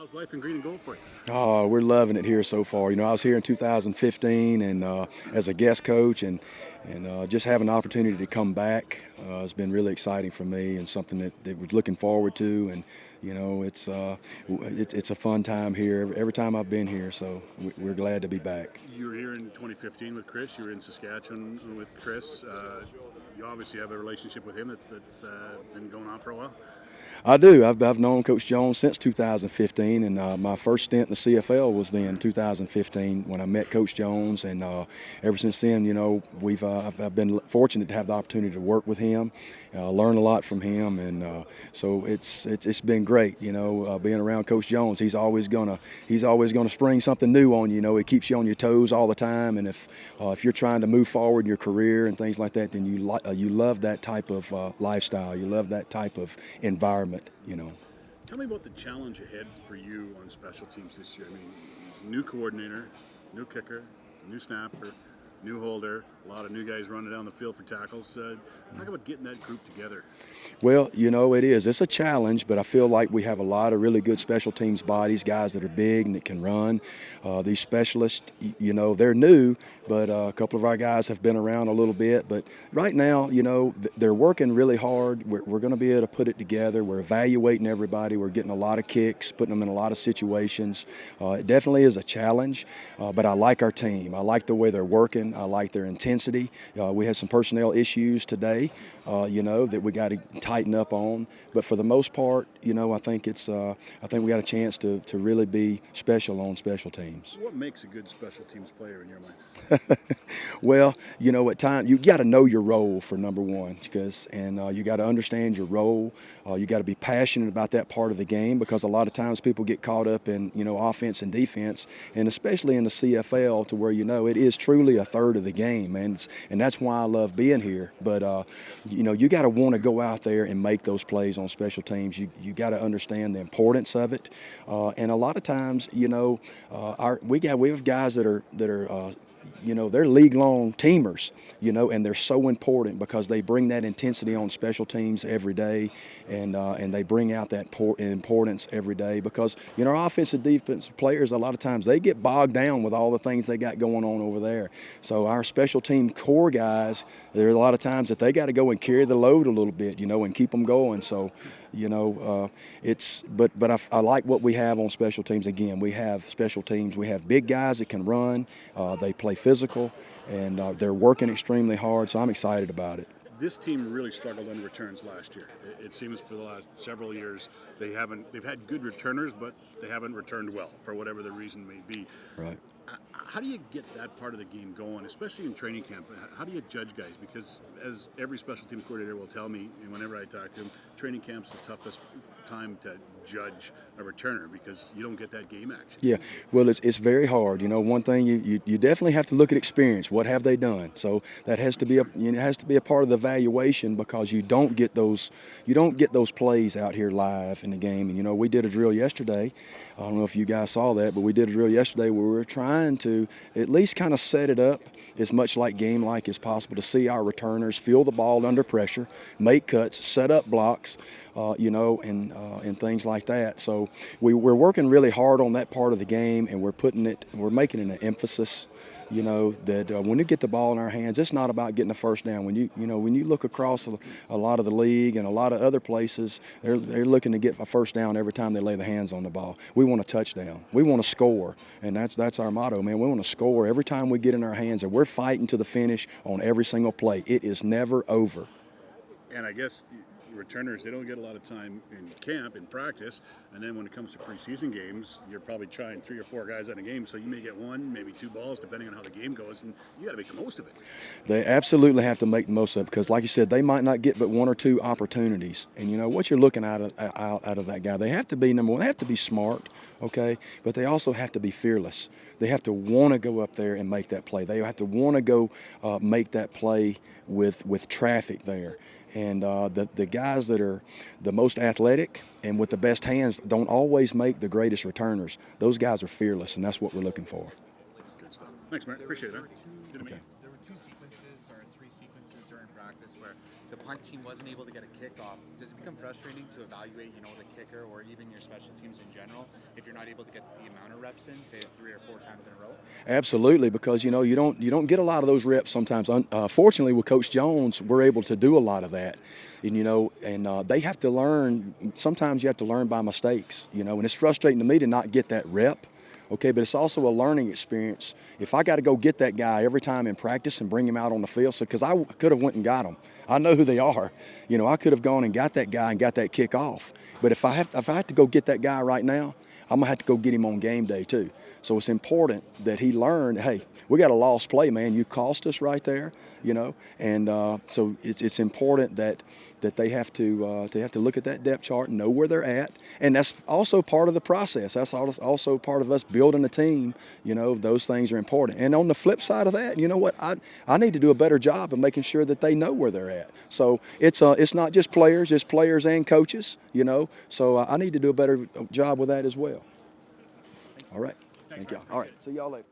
How's life in green and gold for you? Oh, we're loving it here so far. I was here in 2015 and as a guest coach, and just having the opportunity to come back has been really exciting for me and something that we're looking forward to. And it's a fun time here every time I've been here. So we're glad to be back. You were here in 2015 with Chris. You were in Saskatchewan with Chris. You obviously have a relationship with him that's been going on for a while. I do. I've known Coach Jones since 2015, and my first stint in the CFL was then 2015 when I met Coach Jones, and ever since then, I've been fortunate to have the opportunity to work with him, learn a lot from him, and so it's been great. Being around Coach Jones, he's always gonna spring something new on you. He keeps you on your toes all the time, and if you're trying to move forward in your career and things like that, then you love that type of lifestyle. You love that type of environment. Tell me about the challenge ahead for you on special teams this year. I mean, he's a new coordinator, new kicker, new snapper, new holder, a lot of new guys running down the field for tackles. Talk about getting that group together. Well, it is. It's a challenge, but I feel like we have a lot of really good special teams bodies, guys that are big and that can run. These specialists, they're new, but a couple of our guys have been around a little bit. But right now, they're working really hard. We're going to be able to put it together. We're evaluating everybody. We're getting a lot of kicks, putting them in a lot of situations. It definitely is a challenge, but I like our team. I like the way they're working. I like their intensity. We had some personnel issues today, that we got to tighten up on. But for the most part, I think we got a chance to really be special on special teams. What makes a good special teams player in your mind? Well, at times you got to know your role for number one, and you got to understand your role. You got to be passionate about that part of the game, because a lot of times people get caught up in offense and defense, and especially in the CFL, to where it is truly a third of the game, and that's why I love being here. But you got to want to go out there and make those plays on special teams. You got to understand the importance of it, and a lot of times, we have guys that are they're league-long teamers, and they're so important because they bring that intensity on special teams every day, and they bring out that importance every day, because our offensive defensive players, a lot of times they get bogged down with all the things they got going on over there. So our special team core guys, there are a lot of times that they got to go and carry the load a little bit, and keep them going. So I like what we have on special teams. Again, we have special teams. We have big guys that can run. They play physical, and they're working extremely hard. So I'm excited about it. This team really struggled in returns last year. It seems for the last several years they've had good returners, but they haven't returned well for whatever the reason may be. Right. How do you get that part of the game going, especially in training camp? How do you judge guys? Because as every special teams coordinator will tell me, and whenever I talk to him, training camp's the toughest time to judge a returner, because you don't get that game action. Yeah, well, it's very hard. One thing you definitely have to look at experience. What have they done? So that has to be a part of the evaluation, because you don't get those plays out here live in the game. And we did a drill yesterday. I don't know if you guys saw that, but we did a drill yesterday where we were trying to at least kind of set it up as much like game-like as possible, to see our returners feel the ball under pressure, make cuts, set up blocks, and things like that. So we're working really hard on that part of the game, and we're making it an emphasis. That when you get the ball in our hands, it's not about getting a first down. When you look across a lot of the league and a lot of other places, they're looking to get a first down every time they lay the hands on the ball. We want a touchdown. We want to score, and that's our motto, man. We want to score every time we get in our hands, and we're fighting to the finish on every single play. It is never over. And I guess returners, they don't get a lot of time in camp, in practice, and then when it comes to preseason games, you're probably trying 3 or 4 guys in a game, so you may get 1, maybe 2 balls, depending on how the game goes, and you got to make the most of it. They absolutely have to make the most of it, because, like you said, they might not get but 1 or 2 opportunities. And what you're looking out of that guy, they have to be, number one, they have to be smart, okay, but they also have to be fearless. They have to want to go up there and make that play. They have to want to go make that play with traffic there. And the guys that are the most athletic and with the best hands don't always make the greatest returners. Those guys are fearless, and that's what we're looking for. Good stuff. Thanks, Merritt. Appreciate it, man. Good to meet you. There were 2 sequences or 3 sequences during practice where the punt team wasn't able to get a kickoff, does it become frustrating to evaluate, the kicker or even your special teams in general if you're not able to get the amount of reps in, say 3 or 4 times in a row? Absolutely, because you don't get a lot of those reps sometimes. Fortunately, with Coach Jones, we're able to do a lot of that, and they have to learn. Sometimes you have to learn by mistakes, and it's frustrating to me to not get that rep. Okay, but it's also a learning experience. If I got to go get that guy every time in practice and bring him out on the field, because I could have went and got him. I know who they are. I could have gone and got that guy and got that kick off. But if I have to go get that guy right now, I'm gonna have to go get him on game day too. So it's important that he learned, hey, we got a lost play, man. You cost us right there, and so it's important that they have to look at that depth chart and know where they're at, and that's also part of the process. That's also part of us building a team. Those things are important. And on the flip side of that, you know what? I need to do a better job of making sure that they know where they're at. So it's not just players, it's players and coaches. So I need to do a better job with that as well. All right. Thank y'all. All right. See y'all later.